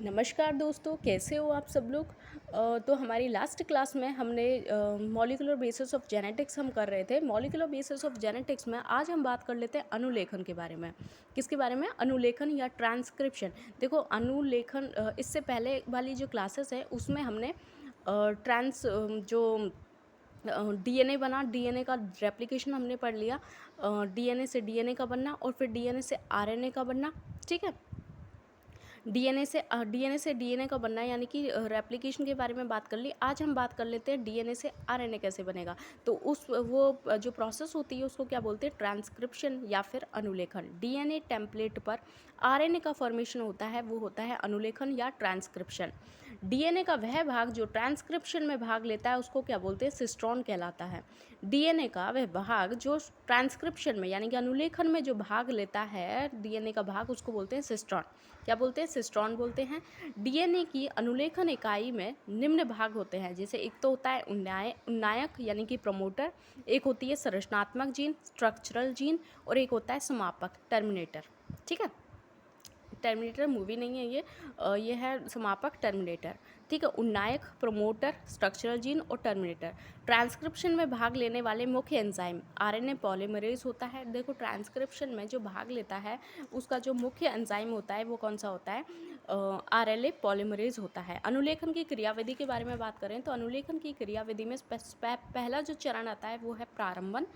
नमस्कार दोस्तों, कैसे हो आप सब लोग। तो हमारी लास्ट क्लास में हमने मॉलिक्यूलर बेसिस ऑफ जेनेटिक्स हम कर रहे थे। मॉलिक्यूलर बेसिस ऑफ जेनेटिक्स में आज हम बात कर लेते हैं अनुलेखन के बारे में। किसके बारे में? अनुलेखन या ट्रांसक्रिप्शन। देखो अनुलेखन इससे पहले वाली जो क्लासेस है उसमें हमने जो डीएनए बना, डीएनए का रेप्लिकेशन हमने पढ़ लिया। डीएनए से डीएनए का बनना और फिर डीएनए से आरएनए का बनना। ठीक है, डीएनए से डीएनए का बनना यानी कि रेप्लिकेशन के बारे में बात कर ली। आज हम बात कर लेते हैं डीएनए से आरएनए कैसे बनेगा। तो जो प्रोसेस होती है उसको क्या बोलते हैं? ट्रांसक्रिप्शन या फिर अनुलेखन। डीएनए टेम्पलेट पर आरएनए का फॉर्मेशन होता है, वो होता है अनुलेखन या ट्रांसक्रिप्शन। डीएनए का वह भाग जो ट्रांसक्रिप्शन में भाग लेता है उसको क्या बोलते हैं? सिस्ट्रॉन कहलाता है। डीएनए का वह भाग जो ट्रांसक्रिप्शन में यानी कि अनुलेखन में जो भाग लेता है, डीएनए का भाग, उसको बोलते हैं सिस्ट्रॉन। क्या बोलते हैं? सिस्ट्रॉन बोलते हैं। डीएनए की अनुलेखन इकाई में निम्न भाग होते हैं, जैसे एक तो होता है उन्नायक यानी कि प्रमोटर, एक होती है संरचनात्मक जीन स्ट्रक्चरल जीन, और एक होता है समापक टर्मिनेटर। ठीक है, टर्मिनेटर मूवी नहीं है ये है समापक टर्मिनेटर। ठीक है, उन्नायक, प्रमोटर, स्ट्रक्चरल जीन और टर्मिनेटर। ट्रांसक्रिप्शन में भाग लेने वाले मुख्य एंजाइम आरएनए पॉलीमरेज होता है। देखो ट्रांसक्रिप्शन में जो भाग लेता है उसका जो मुख्य एंजाइम होता है वो कौन सा होता है? आरएनए पॉलीमरेज होता है। अनुलेखन की क्रियाविधि के बारे में बात करें तो अनुलेखन की क्रियाविधि में पहला जो चरण आता है वो है प्रारंभन।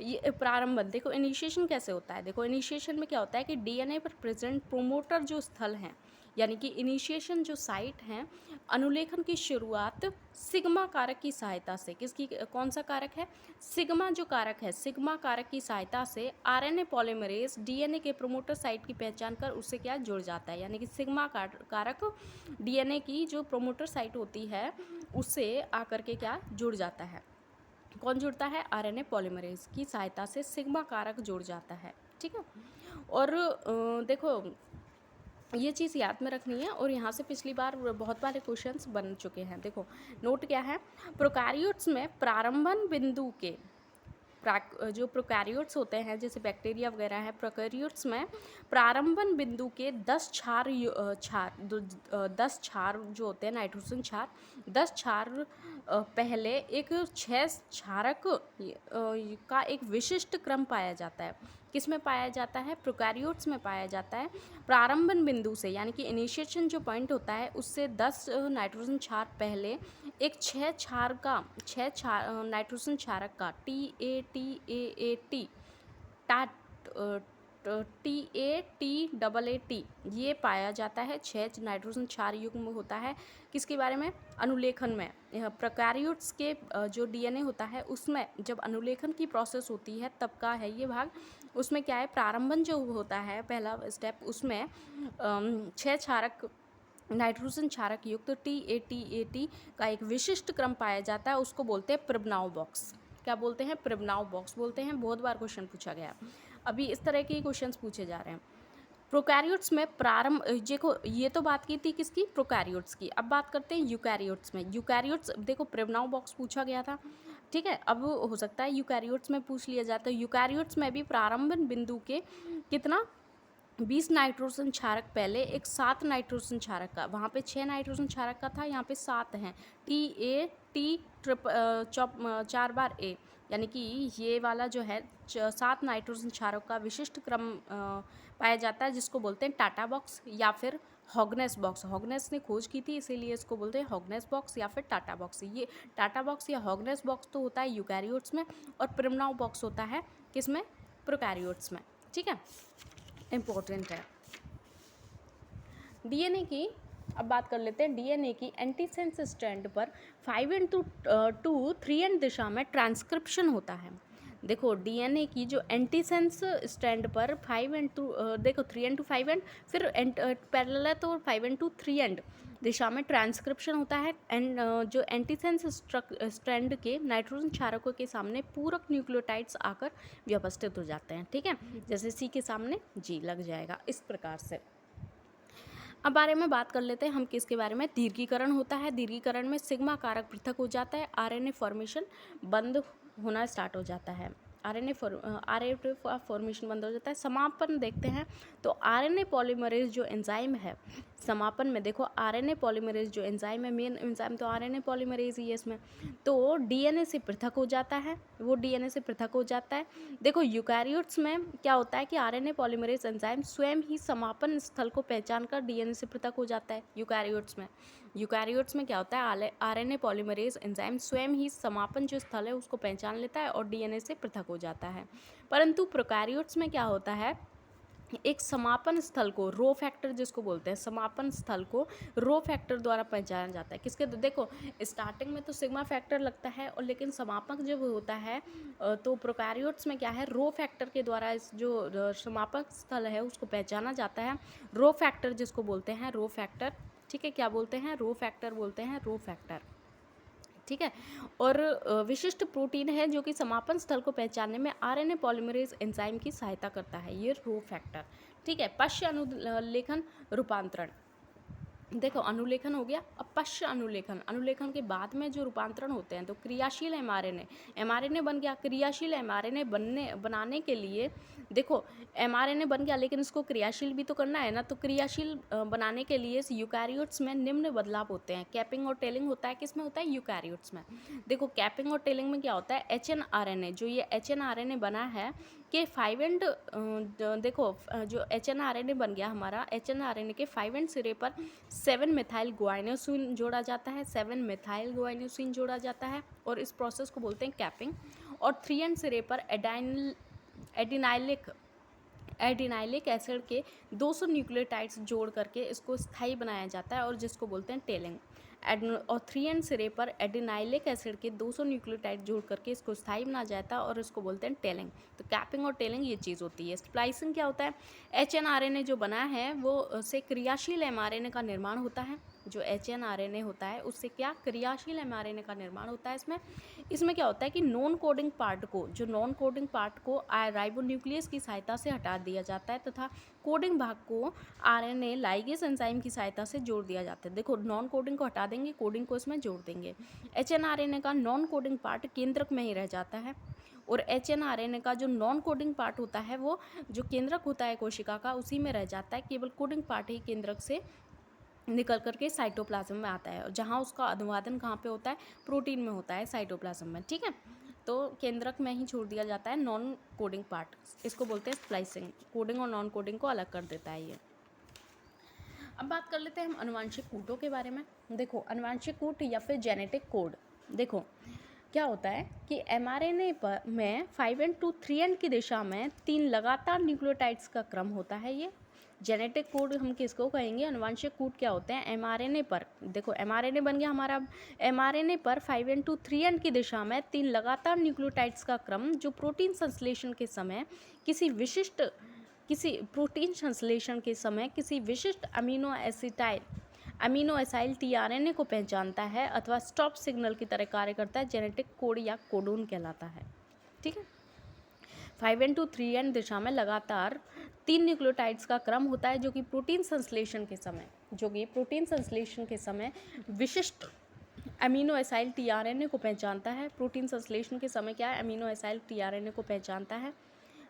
ये प्रारंभन देखो इनिशिएशन कैसे होता है। देखो इनिशिएशन में क्या होता है कि डीएनए पर प्रेजेंट प्रोमोटर जो स्थल हैं यानी कि इनिशिएशन जो साइट हैं, अनुलेखन की शुरुआत सिग्मा कारक की सहायता से, किसकी, कौन सा कारक है? सिग्मा जो कारक है, सिग्मा कारक की सहायता से आरएनए पॉलीमरेज डीएनए के प्रोमोटर साइट की पहचान कर उससे क्या जुड़ जाता है, यानी कि सिग्मा कारक डीएनए की जो प्रोमोटर साइट होती है उससे आकर के क्या जुड़ जाता है। कौन जुड़ता है? आरएनए पॉलीमरेज की सहायता से सिग्मा कारक जुड़ जाता है। ठीक है, और देखो ये चीज़ याद में रखनी है, और यहाँ से पिछली बार बहुत बारे क्वेश्चंस बन चुके हैं। देखो नोट क्या है, प्रोकैरियोट्स में प्रारंभन बिंदु के जो प्रोकैरियोट्स होते हैं जैसे बैक्टीरिया वगैरह है, प्रोकैरियोट्स में प्रारंभन बिंदु के 10 क्षार जो होते हैं, नाइट्रोजन क्षार, 10 क्षार पहले एक 6 क्षारक का एक विशिष्ट क्रम पाया जाता है। किस में पाया जाता है? प्रोकैरियोट्स में पाया जाता है। प्रारंभन बिंदु से यानी कि इनिशिएशन जो पॉइंट होता है उससे 10 नाइट्रोजन क्षार पहले एक 6 नाइट्रोजन क्षारक का TAT ये पाया जाता है। 6 नाइट्रोजन क्षार युग्म होता है। किसके बारे में? अनुलेखन में। प्रोकैरियोट्स के जो डीएनए होता है उसमें जब अनुलेखन की प्रोसेस होती है तब का है ये भाग। उसमें क्या है, प्रारंभन जो होता है पहला स्टेप, उसमें 6 क्षारक नाइट्रोजन क्षारक युक्त TAT का एक विशिष्ट क्रम पाया जाता है, उसको बोलते हैं प्रिबनाव बॉक्स। क्या बोलते हैं? प्रिबनाव बॉक्स बोलते हैं। बहुत बार क्वेश्चन पूछा गया, अभी इस तरह के क्वेश्चंस पूछे जा रहे हैं। प्रोकैरियोट्स में प्रारंभ, देखो ये तो बात की थी किसकी? प्रोकैरियोट्स की। अब बात करते हैं यूकैरियोट्स में। यूकैरियोट्स देखो प्रिबनाव बॉक्स पूछा गया था, ठीक है, अब हो सकता है यूकैरियोट्स में पूछ लिया जाता है। यूकैरियोट्स में भी प्रारंभन बिंदु के कितना 20 नाइट्रोजन क्षारक पहले एक 7 नाइट्रोजन क्षारक का, वहाँ पे 6 नाइट्रोजन क्षारक का था, यहाँ पे 7 हैं। चार बार ए, यानी कि ये वाला जो है 7 नाइट्रोजन क्षारक का विशिष्ट क्रम पाया जाता है, जिसको बोलते हैं टाटा बॉक्स या फिर हॉगनेस बॉक्स। हॉगनेस ने खोज की थी इसीलिए इसको बोलते हैं हॉगनेस बॉक्स या फिर टाटा बॉक्स। ये टाटा बॉक्स या हॉगनेस बॉक्स तो होता है यूकैरियोट्स में, और प्रिमनाव बॉक्स होता है किसमें? प्रोकैरियोट्स में। ठीक है, इम्पोर्टेंट है। डीएनए की अब बात कर लेते हैं। डीएनए की एंटीसेंस स्ट्रैंड पर 5 to 3 दिशा में ट्रांसक्रिप्शन होता है। देखो डीएनए की जो एंटीसेंस स्ट्रैंड पर 3 to 5 फिर पैरेलल है तो 5 to 3 दिशा में ट्रांसक्रिप्शन होता है। एंड जो एंटीसेंस स्ट्रैंड के नाइट्रोजन क्षारकों के सामने पूरक न्यूक्लियोटाइड्स आकर व्यवस्थित हो जाते हैं। ठीक है, जैसे सी के सामने जी लग जाएगा, इस प्रकार से। अब बारे में बात कर लेते हैं हम किसके बारे में? दीर्घीकरण होता है। दीर्घीकरण में सिग्मा कारक पृथक हो जाता है, आरएनए फॉर्मेशन बंद होना स्टार्ट हो जाता है। आरएनए फॉर्मेशन बंद हो जाता है। समापन देखते हैं तो आरएनए पॉलीमरेज जो एंजाइम है, समापन में देखो आरएनए पॉलीमरेज जो एंजाइम है, मेन एंजाइम तो आरएनए पॉलीमरेज ही है इसमें, तो डीएनए से पृथक हो जाता है, वो डीएनए से पृथक हो जाता है। देखो यूकैरियोट्स में क्या होता है कि आरएनए पॉलीमरेज एंजाइम स्वयं ही समापन स्थल को पहचान कर डीएनए से पृथक हो जाता है। यूकैरियोट्स में क्या होता है, आरएनए पॉलीमरेज एंजाइम स्वयं ही समापन जो स्थल है उसको पहचान लेता है और डीएनए से पृथक हो जाता है। परंतु प्रोकैरियोट्स में क्या होता है, एक समापन स्थल को, रो फैक्टर जिसको बोलते हैं, समापन स्थल को रो फैक्टर द्वारा पहचाना जाता है। किसके, देखो स्टार्टिंग में तो सिग्मा फैक्टर लगता है, और लेकिन समापक जब होता है तो प्रोकैरियोट्स में क्या है, रो फैक्टर के द्वारा इस जो समापक स्थल है उसको पहचाना जाता है। रो फैक्टर जिसको बोलते हैं, रो फैक्टर, ठीक है, क्या बोलते हैं, रो फैक्टर बोलते हैं, रो फैक्टर, ठीक है। और विशिष्ट प्रोटीन है जो कि समापन स्थल को पहचानने में आरएनए पॉलीमरेज एंजाइम की सहायता करता है, ये रो फैक्टर, ठीक है। पश्च अनुलेखन रूपांतरण, देखो अनुलेखन हो गया, अब पश्च अनुलेखन, अनुलेखन के बाद में जो रूपांतरण होते हैं, तो क्रियाशील एमआरएनए बन गया। क्रियाशील एमआरएनए बनाने के लिए देखो एमआरएनए बन गया, लेकिन इसको क्रियाशील भी तो करना है ना, तो क्रियाशील बनाने के लिए इस यूकैरियोट्स में निम्न बदलाव होते हैं। कैपिंग और टेलिंग होता है, किसमें होता है, यूकैरियोट्स में। देखो कैपिंग और टेलिंग में क्या होता है, एचएनआरएनए, जो ये एचएनआरएनए बना है कि 5 एंड देखो जो एचएनआरएनए बन गया हमारा, एचएनआरएनए के 5 एंड सिरे पर 7 मिथाइल गुआइनोसिन जोड़ा जाता है, 7 मिथाइल गुआइनोसिन जोड़ा जाता है, और इस प्रोसेस को बोलते हैं कैपिंग। और 3 एंड सिरे पर एडिनाइलिक एसिड के 200 न्यूक्लियोटाइड्स जोड़ करके इसको स्थायी बनाया जाता है, और जिसको बोलते हैं टेलिंग। और 3 एंड सिरे पर एडिनाइलिक एसिड के 200 न्यूक्लियोटाइड जोड़ करके इसको स्थायी बनाया जाता है, और इसको बोलते हैं टेलिंग। तो कैपिंग और टेलिंग ये चीज़ होती है। स्प्लाइसिंग क्या होता है, एचएनआरएनए जो बना है वो से क्रियाशील एमआरएनए का निर्माण होता है। जो एचएनआरएनए होता है उससे क्या, क्रियाशील एमआरएनए का निर्माण होता है। इसमें क्या होता है कि नॉन कोडिंग पार्ट को राइबोन्यूक्लियस की सहायता से हटा दिया जाता है, तथा कोडिंग भाग को आरएनए लाइगेज एंजाइम की सहायता से जोड़ दिया जाता है। देखो नॉन कोडिंग को हटा देंगे, कोडिंग को इसमें जोड़ देंगे। एचएनआरएनए का नॉन कोडिंग पार्ट केंद्रक में ही रह जाता है, और एचएनआरएनए का जो नॉन कोडिंग पार्ट होता है वो जो केंद्रक होता है कोशिका का, उसी में रह जाता है। केवल कोडिंग पार्ट ही केंद्रक से निकल करके साइटोप्लाज्म में आता है, और जहाँ उसका अनुवादन कहाँ पे होता है, प्रोटीन में होता है, साइटोप्लाज्म में, ठीक है। तो केंद्रक में ही छोड़ दिया जाता है नॉन कोडिंग पार्ट, इसको बोलते हैं स्प्लाइसिंग। कोडिंग और नॉन कोडिंग को अलग कर देता है ये। अब बात कर लेते हैं हम अनुवांशिक कूटों के बारे में। देखो अनुवांशिक कूट या फिर जेनेटिक कोड, देखो क्या होता है कि एमआरएनए पर में 5 एंड टू 3 एंड की दिशा में 3 लगातार न्यूक्लियोटाइड्स का क्रम होता है। ये जेनेटिक कोड हम किसको कहेंगे, अनुवांशिक कोड क्या होते हैं, एमआरएनए पर, देखो एमआरएनए बन गया हमारा, एमआरएनए पर 5 एंड टू 3 एंड की दिशा में 3 लगातार न्यूक्लियोटाइड्स का क्रम, जो प्रोटीन संश्लेषण के समय किसी विशिष्ट अमीनो एसाइल टीआरएनए को पहचानता है अथवा स्टॉप सिग्नल की तरह कार्य करता है, जेनेटिक कोड या कोडोन कहलाता है, ठीक है। 5 एंड टू 3 एंड दिशा में लगातार 3 न्यूक्लियोटाइड्स का क्रम होता है, जो कि प्रोटीन संश्लेषण के समय विशिष्ट अमीनो एसाइल टीआरएनए को पहचानता है। प्रोटीन संश्लेषण के समय क्या है, अमीनो एसाइल टीआरएनए को पहचानता है।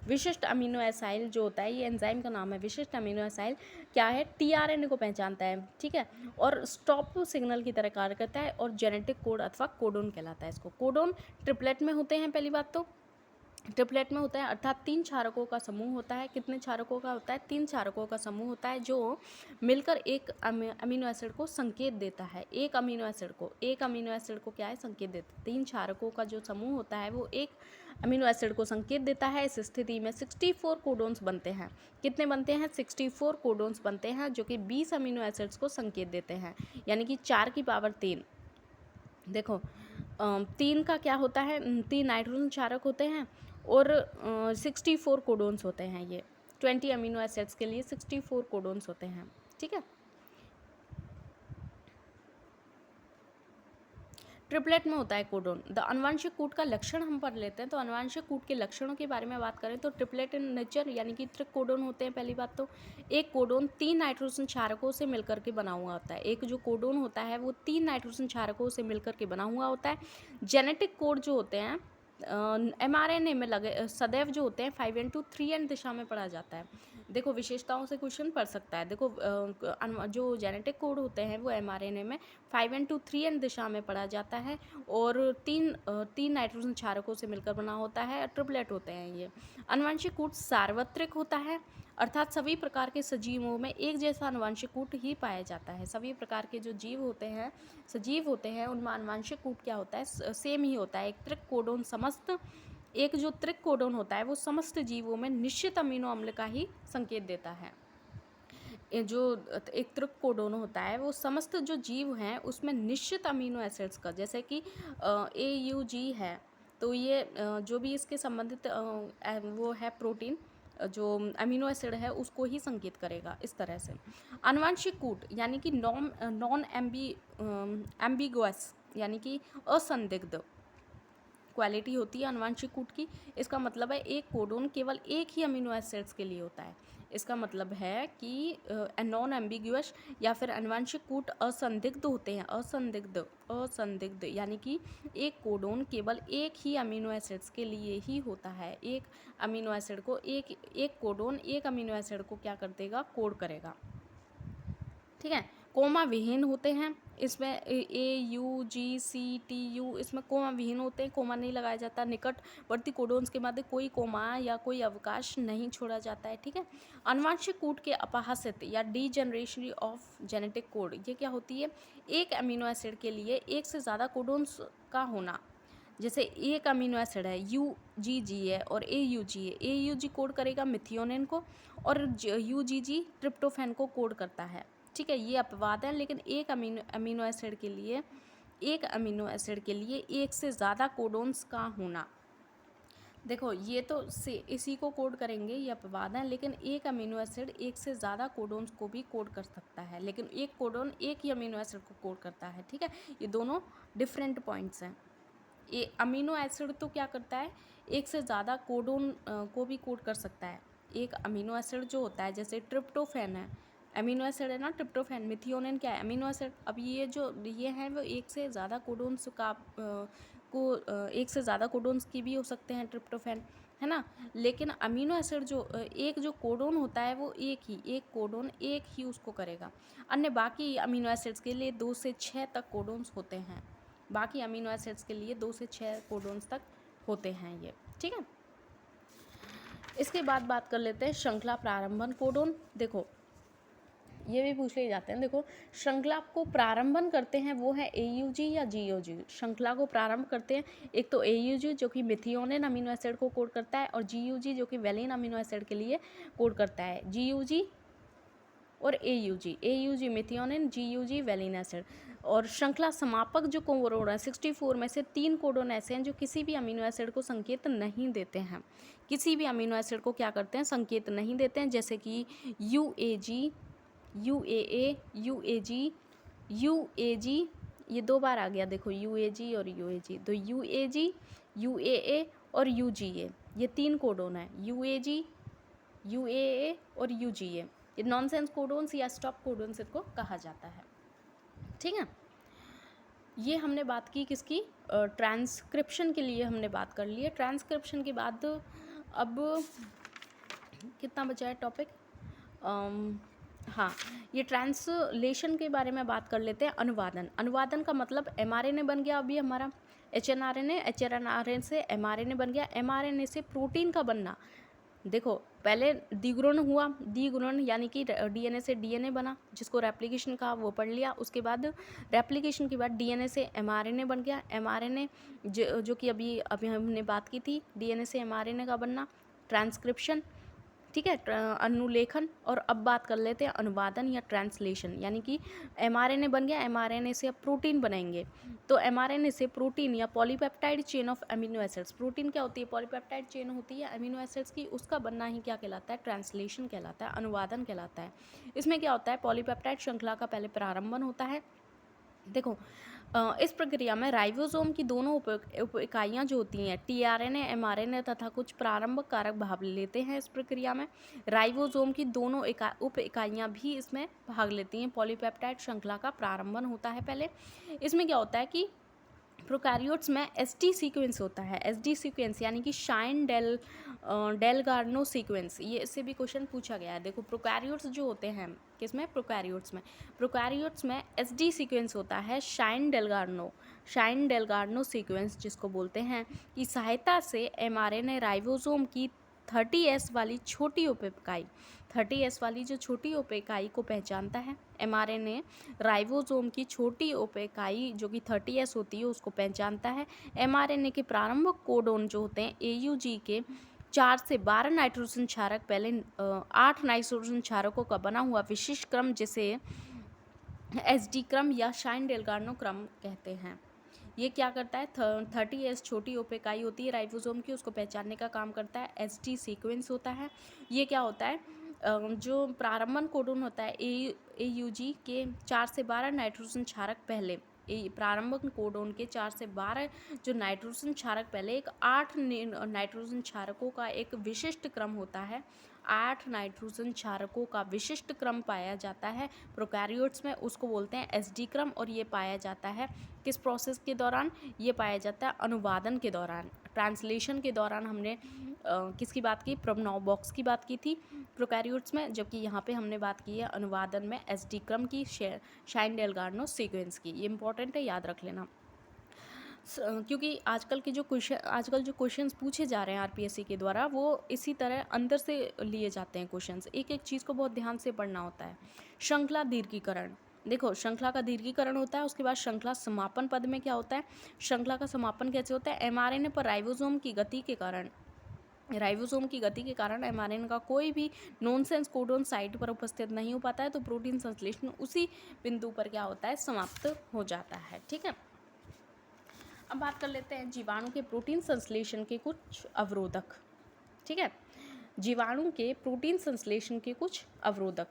विशिष्ट अमीनो एसाइल जो होता है, ये एंजाइम का नाम है, विशिष्ट अमीनो एसाइल क्या है, टीआरएनए को पहचानता है, ठीक है, और स्टॉप सिग्नल की तरह कार्य करता है, और जेनेटिक कोड अथवा कोडोन कहलाता है। इसको कोडोन ट्रिपलेट में होते हैं, पहली बात तो ट्रिपलेट में होता है, अर्थात 3 क्षारकों का समूह होता है। कितने क्षारकों का होता है, 3 क्षारकों का समूह होता है, जो मिलकर एक अमीनो एसिड को संकेत देता है। एक अमीनो एसिड को क्या है, संकेत देता है। 3 क्षारकों का जो समूह होता है वो एक अमीनो एसिड को संकेत देता है। इस स्थिति में 64 कोडोन्स बनते हैं। कितने बनते हैं, 64 कोडोन्स बनते हैं, जो कि 20 अमीनो एसिड्स को संकेत देते हैं, यानी कि 4 की पावर 3। देखो 3 का क्या होता है, 3 नाइट्रोजन क्षारक होते हैं, और 64 कोडोन्स होते हैं। ये 20 अमीनो एसिड्स के लिए 64 कोडोन्स होते हैं, ठीक है। ट्रिपलेट में होता है कोडोन। द अनुवांशिक कूट का लक्षण हम पढ़ लेते हैं। तो अनुवांशिक कूट के लक्षणों के बारे में बात करें तो ट्रिपलेट इन नेचर, यानी कि त्रिकोडोन होते हैं। पहली बात तो एक कोडोन 3 नाइट्रोजन क्षारकों से मिलकर के बना हुआ होता है। एक जो कोडोन होता है वो 3 नाइट्रोजन क्षारकों से मिलकर के बना हुआ होता है। जेनेटिक कोड जो होते हैं एमआरएनए में लगे सदैव जो होते हैं 5n to 3n दिशा में पढ़ा जाता है। देखो विशेषताओं से क्वेश्चन पढ़ सकता है। देखो जो जेनेटिक कोड होते हैं वो एमआरएनए में 5n to 3n दिशा में पढ़ा जाता है और तीन नाइट्रोजन क्षारकों से मिलकर बना होता है, ट्रिपलेट होते हैं ये। आनुवंशिक कूट सार्वत्रिक होता है, अर्थात सभी प्रकार के सजीवों में एक जैसा आनुवंशिक कूट ही पाया जाता है। सभी प्रकार के जो जीव होते हैं, सजीव होते हैं, उनमें आनुवंशिक कूट क्या होता है, सेम ही होता है। एक जो त्रिक कोडोन होता है वो समस्त जीवों में निश्चित अमीनो अम्ल का ही संकेत देता है। ये जो एक त्रिक कोडोन होता है वो समस्त जो जीव हैं उसमें निश्चित अमीनो एसिड्स का, जैसे कि AUG है, तो ये जो भी इसके संबंधित वो है प्रोटीन, जो अमीनो एसिड है उसको ही संकेत करेगा इस तरह से। आनुवंशिक कूट यानी कि नॉन एम्बिगुअस यानी कि असंदिग्ध क्वालिटी होती है आनुवंशिक कूट की। इसका मतलब है एक कोडोन केवल एक ही अमीनो एसिड्स के लिए होता है। इसका मतलब है कि नॉन एम्बिग्यूअस या फिर आनुवंशिक कूट असंदिग्ध होते हैं। असंदिग्ध यानी कि एक कोडोन केवल एक ही अमीनो एसिड्स के लिए ही होता है। एक अमीनो एसिड को एक कोडोन एक अमीनो एसिड को क्या कर देगा, कोड करेगा। ठीक है, कोमा विहीन होते हैं इसमें, AUGCTU इसमें कोमा विहीन होते हैं, कोमा नहीं लगाया जाता। निकटवर्ती कोडोन्स के मध्य कोई कोमा या कोई अवकाश नहीं छोड़ा जाता है। ठीक है, आनुवंशिक कूट के अपहासित या डीजनरेशन ऑफ जेनेटिक कोड, ये क्या होती है, एक अमीनो एसिड के लिए एक से ज़्यादा कोडोन्स का होना। जैसे एक अमीनो एसिड है UGG है और AUG है, AUG कोड करेगा मिथियोनिन को और UGG ट्रिप्टोफैन को कोड करता है। ठीक है, ये अपवाद है, लेकिन एक अमीनो एसिड के लिए एक से ज़्यादा कोडोन्स का होना, देखो ये तो से इसी को कोड करेंगे, ये अपवाद है, लेकिन एक अमीनो एसिड एक से ज़्यादा कोडोन्स को भी कोड कर सकता है, लेकिन एक कोडोन एक ही अमीनो एसिड को कोड करता है। ठीक है, ये दोनों डिफरेंट पॉइंट्स हैं। ये अमीनो एसिड तो क्या करता है, एक से ज़्यादा कोडोन को भी कोड कर सकता है। एक अमीनो एसिड जो होता है, जैसे ट्रिप्टोफैन है, अमीनो एसिड है ना ट्रिप्टोफैन, मिथियोनिन क्या है, अमीनो एसिड। अब ये हैं वो एक से ज़्यादा कोडोन्स एक से ज़्यादा कोडोन्स की भी हो सकते हैं ट्रिप्टोफैन, है ना। लेकिन अमीनो एसिड एक जो कोडोन होता है वो एक कोडोन एक ही उसको करेगा। अन्य बाकी अमीनो एसिड्स के लिए 2 से 6 तक कोडोन्स होते हैं। बाकी अमीनो एसिड्स के लिए 2 से 6 कोडोन्स तक होते हैं ये। ठीक है, इसके बाद बात कर लेते हैं श्रृंखला प्रारंभन कोडोन। देखो ये भी पूछ ले जाते हैं। देखो श्रृंखला को प्रारंभन करते हैं वो है AUG या GUG। श्रृंखला को प्रारंभ करते हैं एक तो AUG जो कि मिथियोनिन अमीनो एसिड को कोड करता है और GUG जो कि वेलिन अमीनो एसिड के लिए कोड करता है। GUG और AUG methionine, GUG valine acid. और श्रृंखला समापक जो कोडोन है 64 में से 3 कोडोन ऐसे हैं जो किसी भी अमीनो एसिड को संकेत नहीं देते हैं। किसी भी अमीनो एसिड को क्या करते हैं, संकेत नहीं देते हैं, जैसे कि UAG, UAA, UAG, ये 2 बार आ गया। देखो UAG और UAG, तो UAG, UAA और UGA ये 3 कोडोन है। UAG, UAA और UGA ये नॉनसेंस कोडोन्स या स्टॉप कोडोन्स इनको कहा जाता है। ठीक है, ये हमने बात की किसकी, ट्रांसक्रिप्शन के लिए हमने बात कर ली है। ट्रांसक्रिप्शन के बाद अब कितना बचा है टॉपिक, हाँ ये ट्रांसलेशन के बारे में बात कर लेते हैं। अनुवादन का मतलब mRNA बन गया अभी हमारा, HNRNA से mRNA बन गया, mRNA से प्रोटीन का बनना। देखो पहले द्विगुणन यानी कि DNA से DNA बना, जिसको रेप्लिकेशन कहा वो पढ़ लिया। उसके बाद रेप्लिकेशन के बाद DNA से mRNA बन गया। mRNA जो कि अभी हमने बात की थी, DNA से mRNA का बनना, ट्रांसक्रिप्शन। ठीक है, अनुलेखन। और अब बात कर लेते हैं अनुवादन या ट्रांसलेशन, यानी कि mRNA बन गया, mRNA से अब प्रोटीन बनाएंगे। तो mRNA से प्रोटीन या polypeptide chain of amino acids, protein क्या होती है, पॉलीपेप्टाइड चेन होती है अमीनो एसिड्स की, उसका बनना ही क्या कहलाता है, ट्रांसलेशन कहलाता है, अनुवादन कहलाता है। इसमें क्या होता है, पॉलीपेप्टाइड श्रृंखला का पहले प्रारंभन होता है। देखो इस प्रक्रिया में राइबोसोम की दोनों उप इकाइयाँ जो होती हैं tRNA, mRNA तथा कुछ प्रारंभक कारक भाग लेते हैं। इस प्रक्रिया में राइबोसोम की दोनों उप इकाइयाँ भी इसमें भाग लेती हैं। पॉलीपेप्टाइड श्रृंखला का प्रारंभन होता है पहले। इसमें क्या होता है कि प्रोकैरियोट्स में एसडी सीक्वेंस होता है। एसडी सीक्वेंस यानी कि शाइन डेलगार्नो सीक्वेंस, ये इससे भी क्वेश्चन पूछा गया है। देखो प्रोकैरियोट्स जो होते हैं, किसमें, प्रोकैरियोट्स में एसडी सीक्वेंस होता है शाइन डेलगार्नो सीक्वेंस जिसको बोलते हैं, की सहायता से एमआरएनए राइबोसोम की 30S वाली छोटी उपइकाई, 30S वाली जो छोटी उपइकाई को पहचानता है। एमआरएनए राइबोसोम की छोटी उपइकाई जो कि 30S होती है उसको पहचानता है। एमआरएनए के प्रारंभिक कोडोन जो होते हैं AUG के 4 से 12 नाइट्रोजन क्षारक पहले 8 नाइट्रोजन क्षारकों का बना हुआ विशिष्ट क्रम जिसे SD क्रम या शाइन डेलगार्नो क्रम कहते हैं। ये क्या करता है, 30S छोटी उपइकाई होती है राइबोसोम की, उसको पहचानने का काम करता है। SD सीक्वेंस होता है, ये क्या होता है, जो प्रारंभन कोडोन होता है AUG के 4 से 12 नाइट्रोजन क्षारक पहले, प्रारंभिक कोडोन के 4 से 12 जो नाइट्रोजन क्षारक पहले एक 8 नाइट्रोजन क्षारकों का एक विशिष्ट क्रम होता है। 8 नाइट्रोजन क्षारकों का विशिष्ट क्रम पाया जाता है प्रोकैरियोट्स में, उसको बोलते हैं SD क्रम। और ये पाया जाता है किस प्रोसेस के दौरान, ये पाया जाता है अनुवादन के दौरान, ट्रांसलेशन के दौरान। हमने किसकी बात की, प्रोबनॉव बॉक्स की बात की थी प्रोकैरियोट्स में, जबकि यहाँ पे हमने बात की है अनुवादन में SD क्रम की, शाइन डेलगार्नो सीक्वेंस की। ये इंपॉर्टेंट है, याद रख लेना। क्योंकि आजकल जो क्वेश्चंस पूछे जा रहे हैं RPSC के द्वारा, वो इसी तरह अंदर से लिए जाते हैं क्वेश्चंस। एक एक चीज़ को बहुत ध्यान से पढ़ना होता है। श्रृंखला दीर्घीकरण, देखो श्रृंखला का दीर्घीकरण होता है, उसके बाद श्रृंखला समापन पद में क्या होता है, श्रृंखला का समापन कैसे होता है, एमआरएनए पर राइबोसोम की गति के कारण, एमआरएनए का कोई भी नॉनसेंस कोडोन साइट पर उपस्थित नहीं हो पाता है, तो प्रोटीन संश्लेषण उसी बिंदु पर क्या होता है, समाप्त हो जाता है। ठीक है, अब बात कर लेते हैं जीवाणु के प्रोटीन संश्लेषण के कुछ अवरोधक। ठीक है, जीवाणु के प्रोटीन संश्लेषण के कुछ अवरोधक।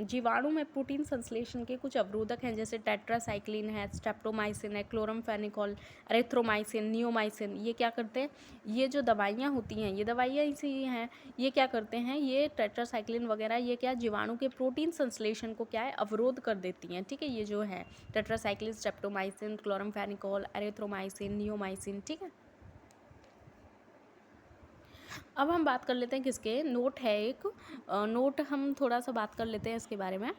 जीवाणु में प्रोटीन संश्लेषण के कुछ अवरोधक हैं, जैसे टेट्रासाइक्लिन है, स्ट्रेप्टोमाइसिन है, क्लोरमफेनिकोल, एरिथ्रोमाइसिन, नियोमाइसिन। ये क्या करते हैं, ये जो दवाइयाँ होती हैं, ये दवाइयाँ इसी हैं, ये क्या करते हैं, ये टेट्रासाइक्लिन वगैरह, ये क्या जीवाणु के प्रोटीन संश्लेषण को क्या है, अवरोध कर देती हैं। ठीक है, ये जो है tetracycline, streptomycin, chloramphenicol, erythromycin, neomycin. ठीक है, अब हम बात कर लेते हैं किसके, नोट है एक नोट, हम थोड़ा सा बात कर लेते हैं इसके बारे में।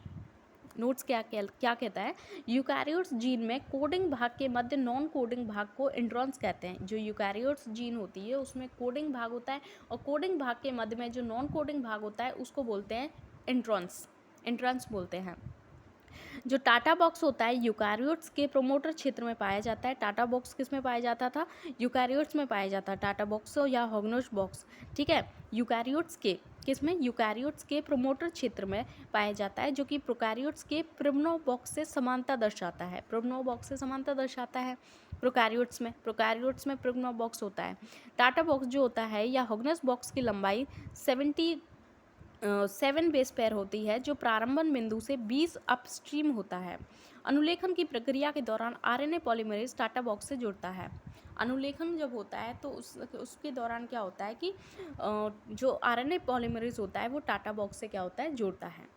नोट्स क्या कहता है, यूकैरियोट्स जीन में कोडिंग भाग के मध्य नॉन कोडिंग भाग को इंट्रॉन्स कहते हैं। जो यूकैरियोट्स जीन होती है उसमें कोडिंग भाग होता है, और कोडिंग भाग के मध्य में जो नॉन कोडिंग भाग होता है उसको बोलते हैं इंट्रॉन्स बोलते हैं। जो टाटा बॉक्स होता है यूकैरियोट्स के प्रोमोटर क्षेत्र में पाया जाता है। टाटा बॉक्स किस में पाया जाता था, यूकैरियोट्स में पाया जाता है, टाटा बॉक्स या हॉग्नोश बॉक्स। ठीक है, यूकैरियोट्स के किसमें, यूकैरियोट्स के प्रोमोटर क्षेत्र में पाया जाता है, जो कि प्रोकैरियोट्स के प्रोबनॉव बॉक्स से समानता दर्शाता है। प्रोकैरियोट्स में प्रोबनॉव बॉक्स होता है। टाटा बॉक्स जो होता है या हॉग्नस बॉक्स की लंबाई 7 बेस पेयर होती है, जो प्रारंभन बिंदु से 20 अपस्ट्रीम होता है। अनुलेखन की प्रक्रिया के दौरान RNA पॉलीमरेज टाटा बॉक्स से जुड़ता है। अनुलेखन जब होता है तो उसके दौरान क्या होता है कि जो RNA पॉलीमरेज होता है वो टाटा बॉक्स से क्या होता है, जुड़ता है।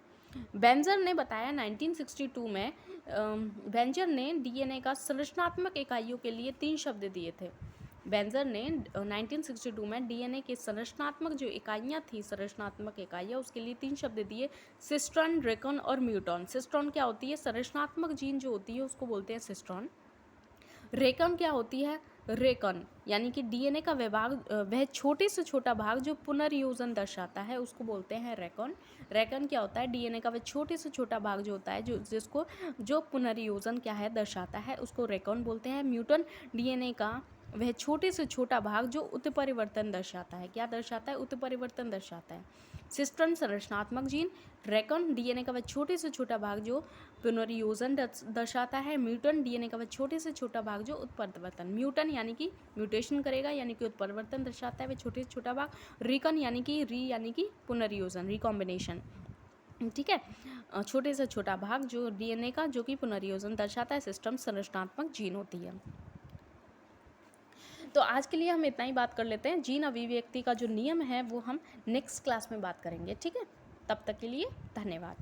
बेंजर ने बताया 1962 में बेंजर ने DNA का संरचनात्मक इकाइयों के लिए 3 शब्द दिए थे। बेंजर ने 1962 में DNA के संरचनात्मक इकाइयाँ उसके लिए 3 शब्द दिए, सिस्ट्रॉन, रेकॉन और म्यूटॉन। सिस्ट्रॉन क्या होती है, संरचनात्मक जीन जो होती है उसको बोलते हैं सिस्ट्रॉन। रेकॉन क्या होती है, रेकॉन यानी कि DNA का वह छोटे से छोटा भाग जो पुनर्योजन दर्शाता है उसको बोलते हैं रेकॉन। रेकॉन क्या होता है, DNA का वह छोटे से छोटा भाग जो होता है जो पुनर्योजन क्या है दर्शाता है, उसको रेकॉन बोलते हैं। म्यूटॉन DNA का वह छोटे से छोटा भाग जो उत्परिवर्तन दर्शाता है, क्या दर्शाता है, उत्परिवर्तन दर्शाता है। सिस्ट्रॉन संरचनात्मक जीन, रेकॉन DNA का वह छोटे से छोटा भाग जो पुनर्योजन दर्शाता है, म्यूटन DNA का वह छोटे से छोटा भाग जो उत्परिवर्तन, म्यूटन यानी कि म्यूटेशन करेगा यानी कि उत्परिवर्तन दर्शाता है वह छोटे से छोटा भाग, रिकॉन यानी कि पुनर्योजन, रिकॉम्बिनेशन। ठीक है, छोटे से छोटा भाग जो DNA का जो कि पुनर्योजन दर्शाता है, सिस्टम संरचनात्मक जीन होती है। तो आज के लिए हम इतना ही बात कर लेते हैं। जीन अभिव्यक्ति का जो नियम है वो हम नेक्स्ट क्लास में बात करेंगे। ठीक है, तब तक के लिए धन्यवाद।